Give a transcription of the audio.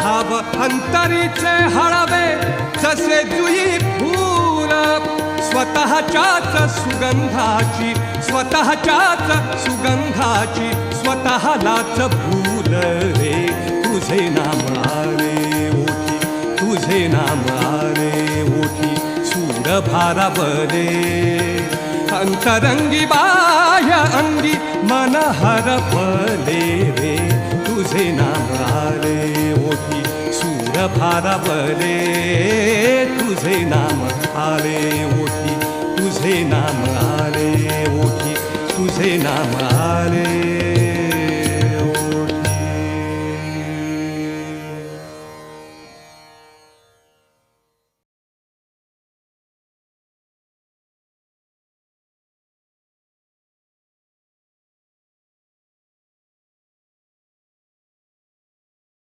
भाव अंतरीचे हळवे जसे जुई फूल स्वतःच्याच सुगंधाची स्वतःलाच भूल रे तुझे नाम आले ओठी तुझे नाम आले ओठी सूर भारावले अंतरंगी बाह्य अंगी मन हरपले रे तुझे नाम आले ओठी सूर भारावले तुझे नाम आले ओठी तुझे नाम आले ओठी तुझे नाम आले